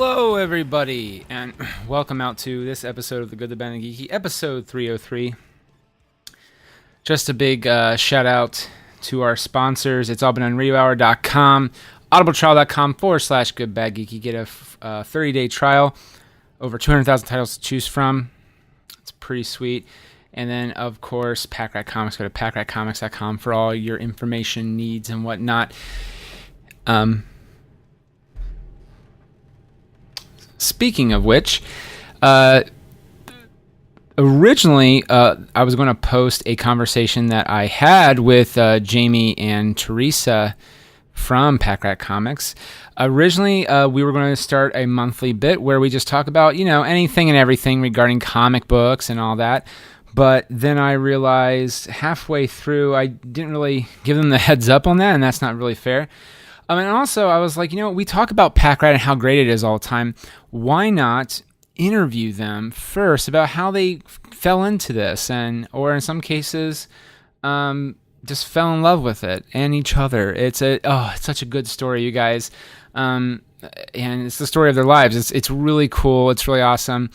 Hello, everybody, and welcome out to this episode of The Good, the Bad, and the Geeky, episode 303. Just a big shout out to our sponsors. It's all been on radiohour.com, audibletrial.com/goodbadgeeky. Get a 30-day trial, over 200,000 titles to choose from. It's pretty sweet. And then, of course, Packrat Comics. Go to packratcomics.com for all your information needs and whatnot. Speaking of which, originally I was going to post a conversation that I had with Jamie and Teresa from Packrat Comics. Originally, we were going to start a monthly bit where we just talk about, anything and everything regarding comic books and all that. But then I realized halfway through I didn't really give them the heads up on that, and that's not really fair. And also, I was like, we talk about Packrat and how great it is all the time. Why not interview them first about how they fell into this, or in some cases, just fell in love with it and each other. It's such a good story, you guys. And it's the story of their lives. It's really cool. It's really awesome.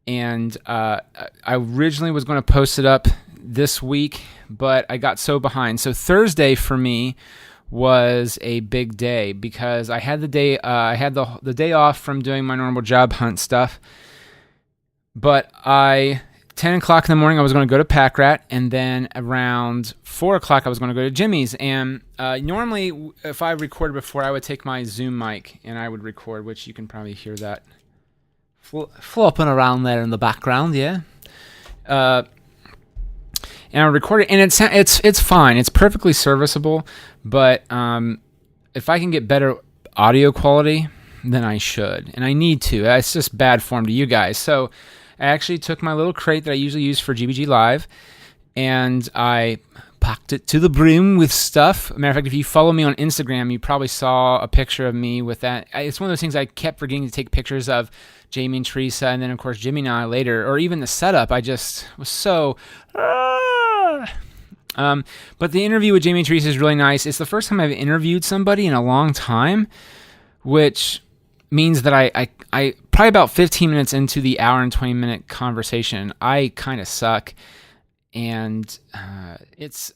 And I originally was going to post it up this week, but I got so behind. So Thursday for me was a big day because I had the day the day off from doing my normal job hunt stuff. But 10 o'clock in the morning I was going to go to Packrat, and then around 4 o'clock I was going to go to Jimmy's. And normally if I recorded before, I would take my Zoom mic and I would record, which you can probably hear that flopping around there in the background, yeah. And I recorded, and it's fine. It's perfectly serviceable. But if I can get better audio quality, then I should, and I need to. It's just bad form to you guys. So I actually took my little crate that I usually use for GBG Live, and I packed it to the brim with stuff. Matter of fact, if you follow me on Instagram, you probably saw a picture of me with that. It's one of those things I kept forgetting to take pictures of Jamie and Teresa, and then of course Jimmy and I later, or even the setup. I just was so. But the interview with Jamie and Teresa is really nice. It's the first time I've interviewed somebody in a long time, which means that I probably about 15 minutes into the hour and 20-minute conversation, I kind of suck, and it's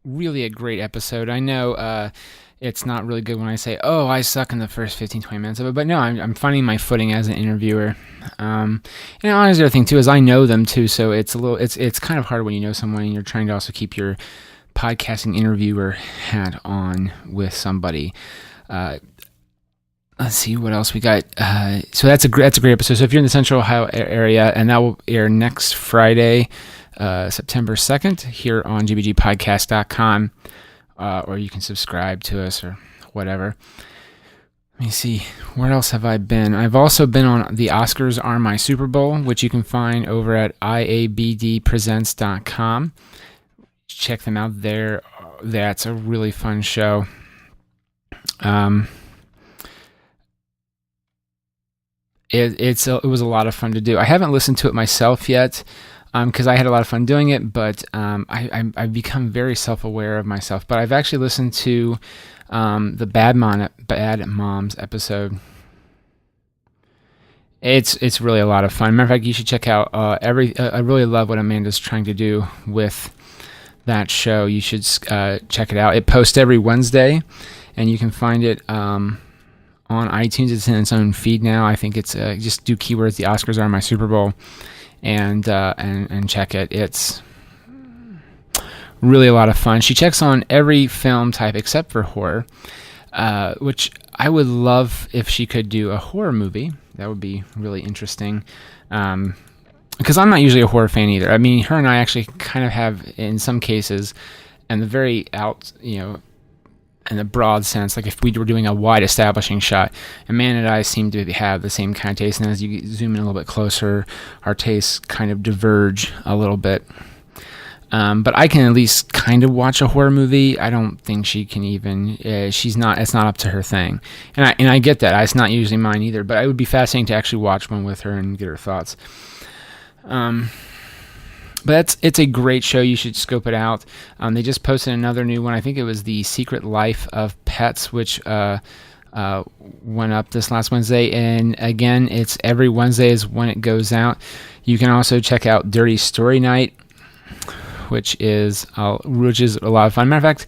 really a great episode. I know it's not really good when I say, oh, I suck in the first 15, 20 minutes of it, but no, I'm finding my footing as an interviewer. And honestly, the other thing too is I know them too, so it's kind of hard when you know someone and you're trying to also keep your podcasting interviewer hat on with somebody. Let's see what else we got. So that's a great episode. So if you're in the Central Ohio area, and that will air next Friday, September 2nd, here on gbgpodcast.com. Or you can subscribe to us or whatever. Let me see. Where else have I been? I've also been on The Oscars Are My Super Bowl, which you can find over at iabdpresents.com. Check them out there. That's a really fun show. It was a lot of fun to do. I haven't listened to it myself yet, because I had a lot of fun doing it, but I've become very self-aware of myself. But I've actually listened to the Bad Moms episode. It's really a lot of fun. Matter of fact, you should check out I really love what Amanda's trying to do with that show. You should check it out. It posts every Wednesday, and you can find it on iTunes. It's in its own feed now. I think it's just do keywords "The Oscars Are My Super Bowl." And check it. It's really a lot of fun. She checks on every film type except for horror, which I would love if she could do a horror movie. That would be really interesting, because I'm not usually a horror fan either. I mean, her and I actually kind of have, in some cases, and the very in a broad sense, like if we were doing a wide establishing shot, Amanda and I seem to have the same kind of taste, and as you zoom in a little bit closer, our tastes kind of diverge a little bit. But I can at least kind of watch a horror movie. I don't think she can even. It's not up to her thing, and I get that. It's not usually mine either. But it would be fascinating to actually watch one with her and get her thoughts. But it's a great show. You should scope it out. They just posted another new one. I think it was The Secret Life of Pets, which went up this last Wednesday, and again, it's every Wednesday is when it goes out. You can also check out Dirty Story Night, which is a lot of fun. Matter of fact,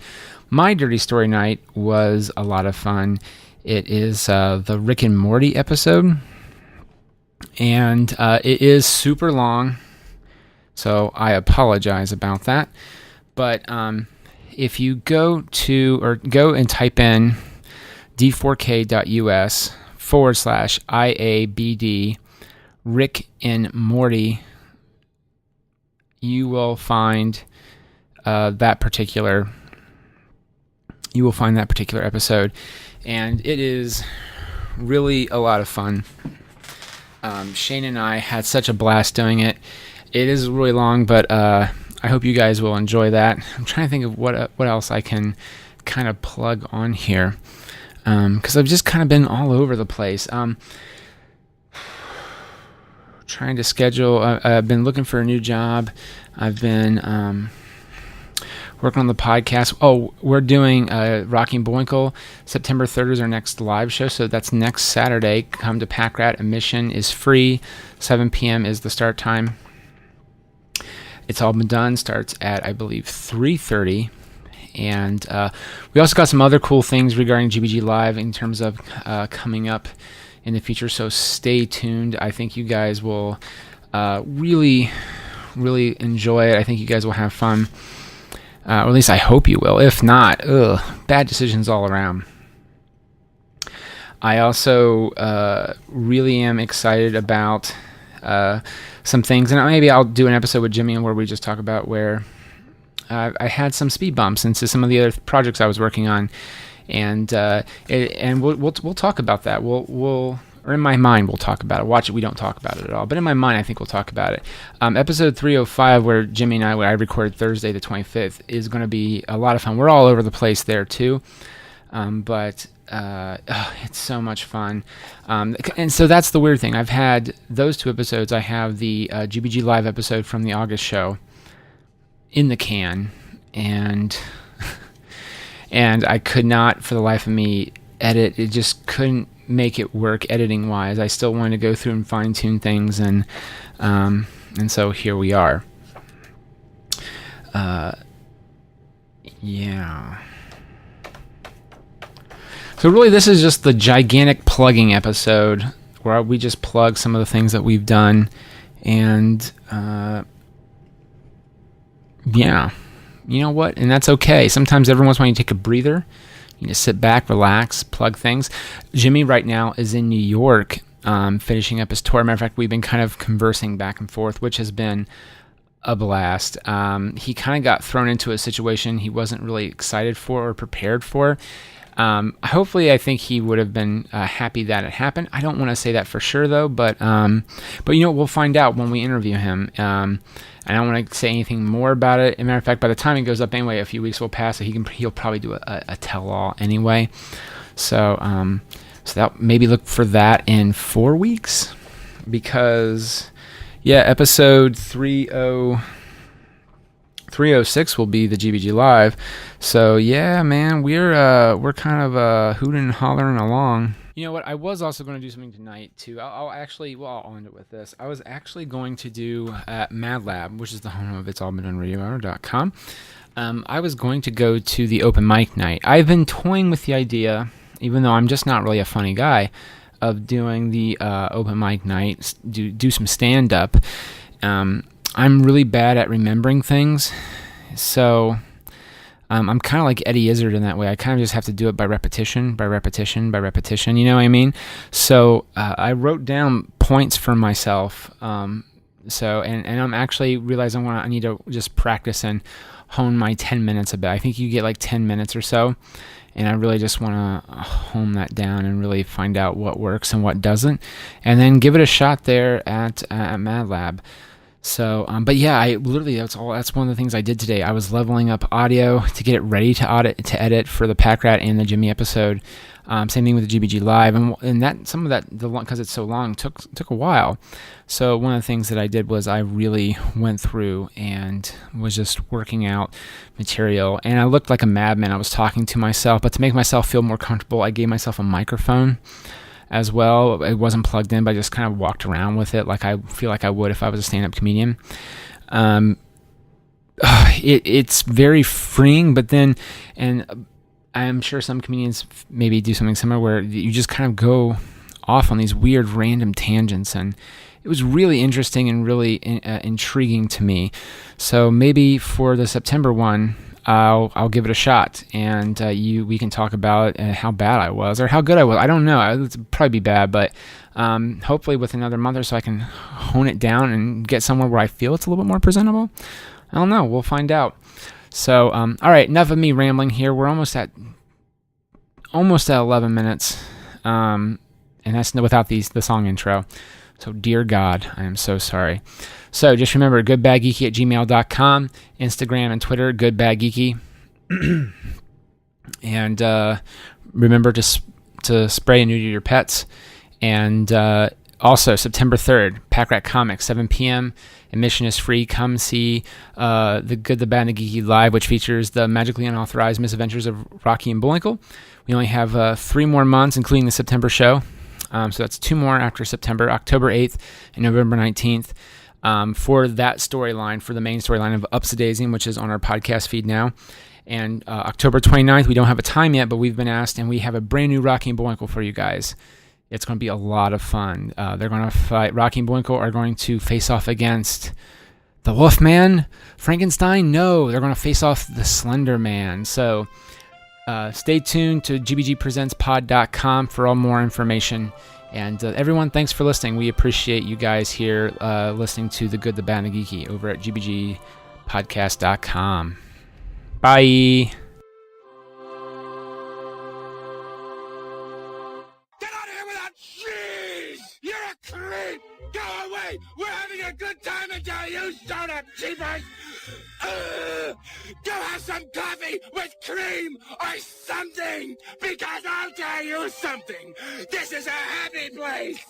my Dirty Story Night was a lot of fun. It is the Rick and Morty episode, and it is super long, so I apologize about that. But if you go and type in d4k.us/IABD Rick and Morty, you will find that particular episode, and it is really a lot of fun. Shane and I had such a blast doing it. It is really long, but I hope you guys will enjoy that. I'm trying to think of what else I can kind of plug on here, because I've just kind of been all over the place. Trying to schedule. I've been looking for a new job. I've been working on the podcast. Oh, we're doing Rocking Boinkle. September 3rd is our next live show, so that's next Saturday. Come to Packrat. Admission is free. 7 p.m. is the start time. It's all been done. Starts at, I believe, 3:30. And we also got some other cool things regarding GBG Live in terms of coming up in the future, so stay tuned. I think you guys will really, really enjoy it. I think you guys will have fun, or at least I hope you will. If not, bad decisions all around. I also really am excited about some things, and maybe I'll do an episode with Jimmy where we just talk about where I had some speed bumps into some of the other projects I was working on. And we'll talk about that. Or in my mind, we'll talk about it. Watch it, we don't talk about it at all. But in my mind, I think we'll talk about it. Episode 305, where Jimmy and I recorded Thursday the 25th, is going to be a lot of fun. We're all over the place there too, but it's so much fun. And so that's the weird thing. I've had those two episodes. I have the GBG Live episode from the August show in the can, and I could not, for the life of me, edit. It just couldn't make it work editing-wise. I still wanted to go through and fine-tune things, and so here we are. Yeah. So really, this is just the gigantic plugging episode where we just plug some of the things that we've done, and yeah. You know what? And that's okay. Sometimes every once in a while you take a breather. You just sit back, relax, plug things. Jimmy right now is in New York, finishing up his tour. Matter of fact, we've been kind of conversing back and forth, which has been a blast. He kind of got thrown into a situation he wasn't really excited for or prepared for. Hopefully, I think he would have been happy that it happened. I don't want to say that for sure, though, but you know, we'll find out when we interview him. I don't want to say anything more about it. As a matter of fact, by the time it goes up anyway, a few weeks will pass, so he'll probably do a tell-all anyway. So that maybe look for that in 4 weeks, because episode 306 will be the GBG Live. So yeah, man, we're kind of hooting and hollering along. You know what? I was also going to do something tonight too. I'll end it with this. I was actually going to do Mad Lab, which is the home of It's All Been Done Radio.com. I was going to go to the open mic night. I've been toying with the idea, even though I'm just not really a funny guy, of doing the open mic night, do some stand up. I'm really bad at remembering things, so I'm kind of like Eddie Izzard in that way. I kind of just have to do it by repetition. You know what I mean? So I wrote down points for myself. And I'm actually realizing I need to just practice and hone my 10 minutes a bit. I think you get like 10 minutes or so, and I really just want to hone that down and really find out what works and what doesn't, and then give it a shot there at Mad Lab. So, but yeah, that's one of the things I did today. I was leveling up audio to get it ready to edit for the Packrat and the Jimmy episode. Same thing with the GBG Live, and that some of that, because it's so long, took a while. So one of the things that I did was I really went through and was just working out material, and I looked like a madman. I was talking to myself, but to make myself feel more comfortable, I gave myself a microphone as well. It wasn't plugged in, but I just kind of walked around with it like I feel like I would if I was a stand-up comedian. It's very freeing, but then, and I'm sure some comedians maybe do something similar where you just kind of go off on these weird random tangents, and it was really interesting and really intriguing to me. So maybe for the September one, I'll give it a shot, and we can talk about how bad I was or how good I was. I don't know. It'd probably be bad, but hopefully with another month or so I can hone it down and get somewhere where I feel it's a little bit more presentable. I don't know. We'll find out. So, all right, enough of me rambling here. We're almost at 11 minutes, and that's without the song intro. So, dear God, I am so sorry. So, just remember, goodbadgeeky@gmail.com, Instagram and Twitter, goodbadgeeky. And remember to spray and neuter your pets. And also, September 3rd, Packrat Comics, 7 p.m., admission is free. Come see The Good, the Bad, and the Geeky Live, which features the magically unauthorized misadventures of Rocky and Bullwinkle. We only have 3 more months, including the September show. So that's 2 more after September, October 8th and November 19th. For that storyline, for the main storyline of Upsidazing, which is on our podcast feed now. And October 29th, we don't have a time yet, but we've been asked, and we have a brand new Rocky and Bullwinkle for you guys. It's going to be a lot of fun. They're going to fight. Rocky and Bullwinkle are going to face off against the Wolfman, Frankenstein. No, they're going to face off the Slender Man. So stay tuned to gbgpresentspod.com for all more information. And everyone, thanks for listening. We appreciate you guys here listening to The Good, the Bad, and the Geeky over at gbgpodcast.com. Bye. Creep! Go away! We're having a good time until you showed up, cheapers! Go have some coffee with cream or something! Because I'll tell you something! This is a happy place!